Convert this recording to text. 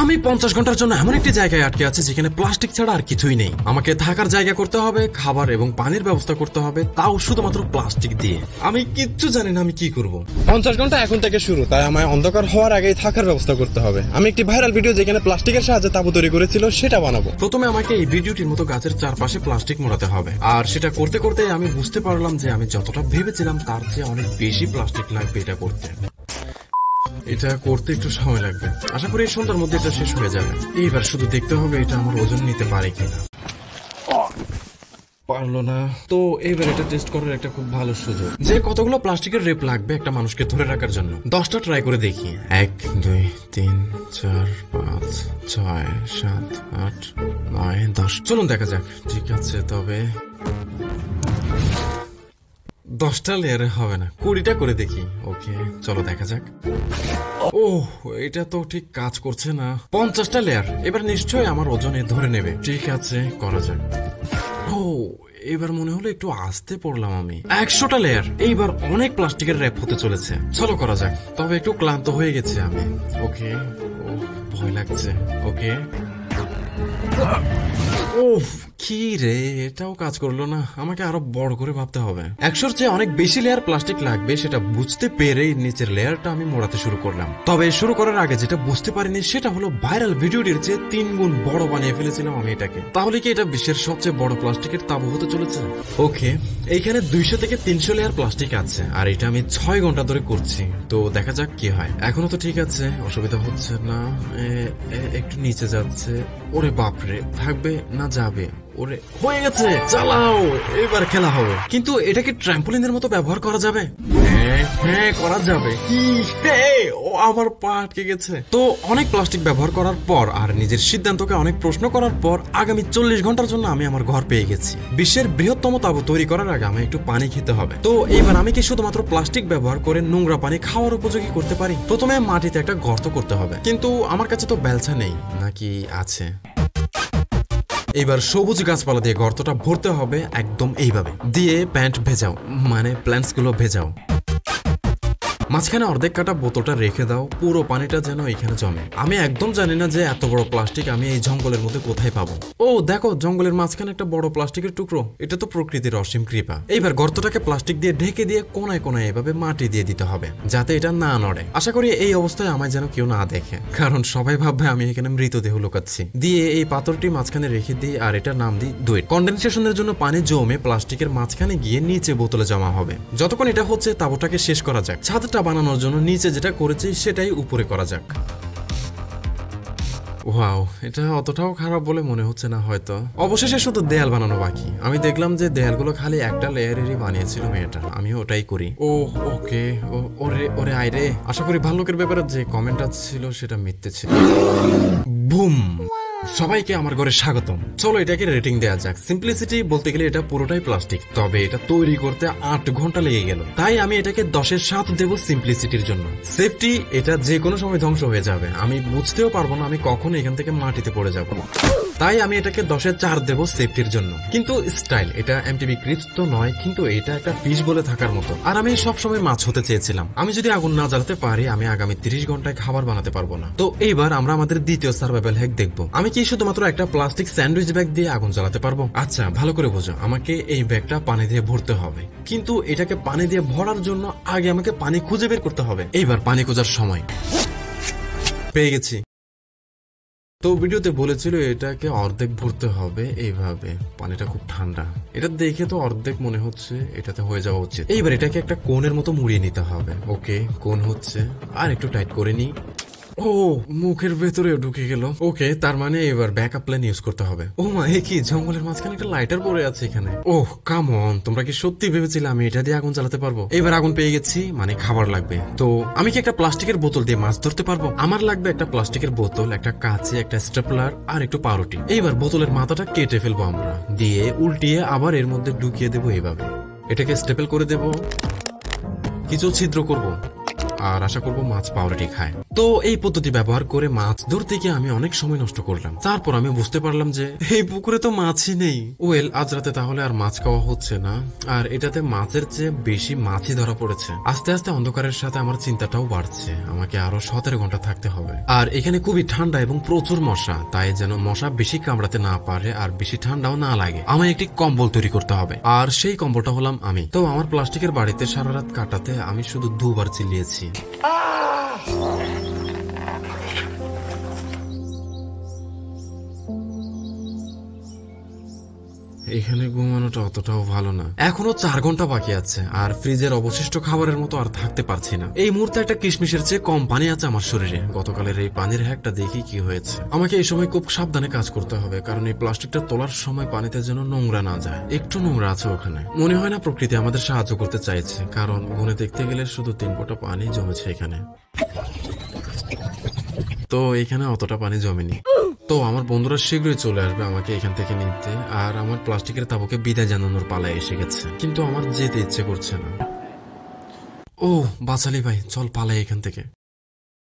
আমি 50 ঘন্টার জন্য এমন একটি জায়গায় আটকে আছি যেখানে প্লাস্টিক ছাড়া আর কিছুই নেই। আমাকে থাকার জায়গা করতে হবে, খাবার এবং পানির ব্যবস্থা করতে হবে, তাও শুধুমাত্র প্লাস্টিক দিয়ে। আমি কিচ্ছু জানি না আমি কি করব। 50 ঘন্টা এখন থেকে শুরু, তাই আমায় অন্ধকার হওয়ার আগেই থাকার ব্যবস্থা করতে হবে। আমি একটি ভাইরাল ভিডিও যেখানে প্লাস্টিকের সাহায্যে তাঁবু তৈরি করেছিল সেটা বানাবো। প্রথমে আমাকে এই ভিডিওটির মতো গাছের চারপাশে প্লাস্টিক মোড়াতে হবে, আর সেটা করতে করতে আমি বুঝতে পারলাম যে আমি যতটা ভেবেছিলাম তার চেয়ে অনেক বেশি প্লাস্টিক লাগবে এটা করতে। এটা করতে একটু সময় লাগবে, আশা করি এই সন্ধ্যার মধ্যে এটা শেষ হয়ে যাবে। এইবার শুধু দেখতে হবে এটা আমার ওজন নিতে পারে কিনা। পারলো না তো এইবার এটা টেস্ট করার একটা খুব ভালো সুযোগ যে কতগুলো প্লাস্টিকের রেপ লাগবে একটা মানুষকে ধরে রাখার জন্য। 10টা ট্রাই করে দেখি। 1 2 3 4 5 6 7 8 9 10। চলুন দেখা যাক। ঠিক আছে, তবে 10টা লেয়ারে হবে না, 20টা করে দেখি। ওকে, চলো দেখা যাক। ওহ, এটা তো ঠিক কাজ করছে না। 50টা লেয়ার, এবার নিশ্চয়ই আমার ওজনে ধরে নেবে। ঠিক আছে, করা যাক। ও, এবার মনে হলো একটু আস্তে পড়লাম আমি। 100টা লেয়ার, এইবার অনেক প্লাস্টিকের র্যাপ হতে চলেছে। চলো করা যাক, তবে একটু ক্লান্ত হয়ে গেছে আমি। ওকে, ভয় লাগছে। ওকে, ওফ, কি রে, এটাও কাজ করলো না। আমাকে আরো বড় করে ভাবতে হবে। 100-র চেয়ে অনেক বেশি লেয়ার প্লাস্টিক লাগবে সেটা বুঝতে পেরেই নিচের লেয়ারটা আমি মোড়াতে শুরু করলাম। তবে শুরু করার আগে যেটা বুঝতে পারিনি সেটা হলো ভাইরাল ভিডিওটির চেয়ে 3 গুণ বড় বানিয়ে ফেলেছিলাম আমি এটাকে। তাহলে কি এটা বিশ্বের সবচেয়ে বড় প্লাস্টিকের তাঁবু হতে চলেছে? ওকে, এইখানে 200 থেকে 300 লেয়ার প্লাস্টিক আছে, আর এটা আমি 6 ঘন্টা ধরে করছি। তো দেখা যাক কি হয়। এখনো তো ঠিক আছে, অসুবিধা হচ্ছে না। একটু নিচে যাচ্ছে। ওরে বাপরে, থাকবে না যাবে? ওরে, হয়ে গেছে, চালাও, এবার খেলা হবে। কিন্তু এটা কি ট্র্যাম্পোলিনের মতো ব্যবহার করা যাবে? হ্যাঁ, করা যাবে। কি, ও আমার পা আটকে গেছে। তো অনেক প্লাস্টিক ব্যবহার করার পর আর নিজের সিদ্ধান্তকে অনেক প্রশ্ন করার পর আগামী 40 ঘন্টার জন্য আমি আমার ঘর পেয়ে গেছি। বিশ্বের বৃহত্তম তাঁবু তৈরি করার আগে আমি একটু পানি খেতে হবে। তো এইবার আমি কি শুধুমাত্র প্লাস্টিক ব্যবহার করে নোংরা পানি খাওয়ার উপযোগী করতে পারি? প্রথমে মাটিতে একটা গর্ত করতে হবে, কিন্তু আমার কাছে তো বেলচা নেই। নাকি আছে? এবার সবুজ গাছপালা দিয়ে গর্তটা ভরতে হবে একদম এইভাবে। দিয়ে প্যান্ট ভেজাও, মানে প্ল্যান্টস গুলো ভেজাও। মাঝখানে অর্ধেক কাটা বোতলটা রেখে দাও, পুরো পানিটা যেন এখানে জমে। আমি একদম জানি না যে এত বড় প্লাস্টিক আমি এই জঙ্গলের মধ্যে কোথায় পাবো। ও দেখো, জঙ্গলের মাঝখানে একটা বড় প্লাস্টিকের টুকরো। এটা তো প্রকৃতির অসীম কৃপা। এইবার গর্তটাকে প্লাস্টিক দিয়ে ঢেকে দিয়ে কোনায় কোনায় এভাবে মাটি দিয়ে দিতে হবে যাতে এটা না নড়ে। আশা করি এই অবস্থায় আমায় যেন কেউ না দেখে, কারণ সবাই ভাববে আমি এখানে মৃতদেহ লুকাচ্ছি। দিয়ে এই পাথরটি মাঝখানে রেখে দিই আর এটার নাম দিই দুইট। কন্ডেনসেশনের জন্য পানি জমে প্লাস্টিকের মাঝখানে গিয়ে নিচে বোতলে জমা হবে। যতক্ষণ এটা হচ্ছে তাঁবুটাকে শেষ করা যাক। ছাদটা বানানোর জন্য নিচে যেটা করেছি সেটাই উপরে করা যাক। ওয়াও, এটা অতটাও খারাপ বলে মনে হচ্ছে না হয়তো। অবশেষে শুধু দেয়াল বানানো বাকি। আমি দেখলাম যে দেয়ালগুলো খালি একটা লেয়ারেরই বানিয়েছিল মেয়েটা। আমি ওটাই করি। ও ওকে, ওরে আইরে। আশা করি ভাল্লুকের ব্যাপারে যে কমেন্টটা ছিল সেটা মিথ্যে ছিল। বুম! সবাইকে আমার ঘরে স্বাগতম। চলো এটাকে রেটিং দেওয়া যাক। সিম্পলিসিটি বলতে গেলে এটা পুরোটাই প্লাস্টিক, তবে এটা তৈরি করতে 8 ঘন্টা লেগে গেল। তাই আমি এটাকে 10-এর 7 দেব সিম্পলিসিটির জন্য। সেফটি, এটা যে কোনো সময় ধ্বংস হয়ে যাবে। আমি বুঝতেও পারবো না আমি কখন এখান থেকে মাটিতে পড়ে যাব। তাই আমি এটাকে 10-এর 4 দেব সেফটির জন্য। কিন্তু স্টাইল, এটা এমটিভি ক্রিপস তো নয়, কিন্তু এটা একটা ফিশ বলে থাকার মতো। আর আমি সবসময় মাছ হতে চেয়েছিলাম। আমি যদি আগুন না জ্বালাতে পারি আমি আগামী 30 ঘন্টায় খাবার বানাতে পারবো না। তো এইবার আমরা আমাদের দ্বিতীয় সার্ভাইভাল হ্যাক দেখবো। আমি কি শুধুমাত্র একটা প্লাস্টিক স্যান্ডউইচ ব্যাগ দিয়ে আগুন জ্বালাতে পারবো? আচ্ছা, ভালো করে বোঝো। আমাকে এই ব্যাগটা পানি দিয়ে ভরতে হবে, কিন্তু এটাকে পানি দিয়ে ভরার জন্য আগে আমাকে পানি খুঁজে বের করতে হবে। এইবার পানি খোঁজার সময়। পেয়ে গেছি। তো ভিডিওতে বলেছিল এটাকে অর্ধেক ভরতে হবে এইভাবে। পানিটা খুব ঠান্ডা, এটা দেখে তো অর্ধেক মনে হচ্ছে, এটাতে হয়ে যাওয়া উচিত। এইবার এটাকে একটা কোণের মতো মুড়িয়ে নিতে হবে। ওকে, কোণ হচ্ছে, আর একটু টাইট করে নি। ও, মুখের ভেতরেও ঢুকে গেল। ওকে, তার মানে এবার ব্যাকআপ প্ল্যান ইউজ করতে হবে। ও মা, এ কি, জঙ্গলের মাঝখানে একটা লাইটার পড়ে আছে এখানে। ওহ কাম অন, তোমরা কি সত্যি ভেবেছিলে আমি এটা দিয়ে আগুন জ্বালাতে পারবো? এবার আগুন পেয়ে গেছি, মানে খাবার লাগবে। তো আমি কি একটা প্লাস্টিকের বোতল দিয়ে মাছ ধরতে পারবো? আমার লাগবে একটা প্লাস্টিকের বোতল, একটা কাঁচি, একটা স্টেপলার আর একটু পাউরুটি। এইবার বোতলের মাথাটা কেটে ফেলবো আমরা, দিয়ে উল্টিয়ে আবার এর মধ্যে ঢুকিয়ে দেবো এইভাবে। এটাকে স্টেপল করে দেব, কিছু ছিদ্র করব, আর আশা করবো মাছ পাউরুটি খায়। তো এই পদ্ধতি ব্যবহার করে মাছ ধরতে গিয়ে আমি অনেক সময় নষ্ট করলাম। তারপর আমি বুঝতে পারলাম যে এই পুকুরে তো মাছই নেই। ওয়েল, আজ রাতে তাহলে আর মাছ খাওয়া হচ্ছে না, আর এটাতে মাছের চেয়ে বেশি মাছই ধরা পড়েছে। আস্তে আস্তে অন্ধকারের সাথে আমার চিন্তাটাও বাড়ছে, আমাকে আরো 17 ঘন্টা থাকতে হবে। আর এখানে খুবই ঠান্ডা এবং প্রচুর মশা, তাই যেন মশা বেশি কামড়াতে না পারে আর বেশি ঠান্ডাও না লাগে, আমায় একটি কম্বল তৈরি করতে হবে। আর সেই কম্বলটা হলাম আমি। তো আমার প্লাস্টিকের বাড়িতে সারা রাত কাটাতে আমি শুধু 2 বার চিল্লিয়েছি। এখানে ঘুমানোটা অতটাও ভালো না। এখনো 4 ঘন্টা বাকি আছে, আর ফ্রিজের অবশিষ্ট খাবারের মতো আর থাকতে পারছি না। এই মুহূর্তে একটা কিশমিশের চেয়ে কম পানি আছে আমার শরীরে। গতকালের এই পানির হ্যাকটা দেখি কি হয়েছে। আমাকে এই সময় খুব সাবধানে কাজ করতে হবে, কারণ এই প্লাস্টিকটা তোলার সময় পানিতে যেন নোংরা না যায়। একটু নোংরা আছে ওখানে। মনে হয় না প্রকৃতি আমাদের সাহায্য করতে চাইছে, কারণ গুনে দেখতে গেলে শুধু 3 ফোঁটা পানি জমেছে এখানে। তো এখানে অতটা পানি জমেনি। তো আমার বন্ধুরা শীঘ্রই চলে আসবে আমাকে এখান থেকে নিতে, আর আমার প্লাস্টিকের তাবুকে বিদায় জানানোর পালায় এসে গেছে। কিন্তু আমার যেতে ইচ্ছে করছে না। ও বাচালি ভাই, চল পালাই এখান থেকে।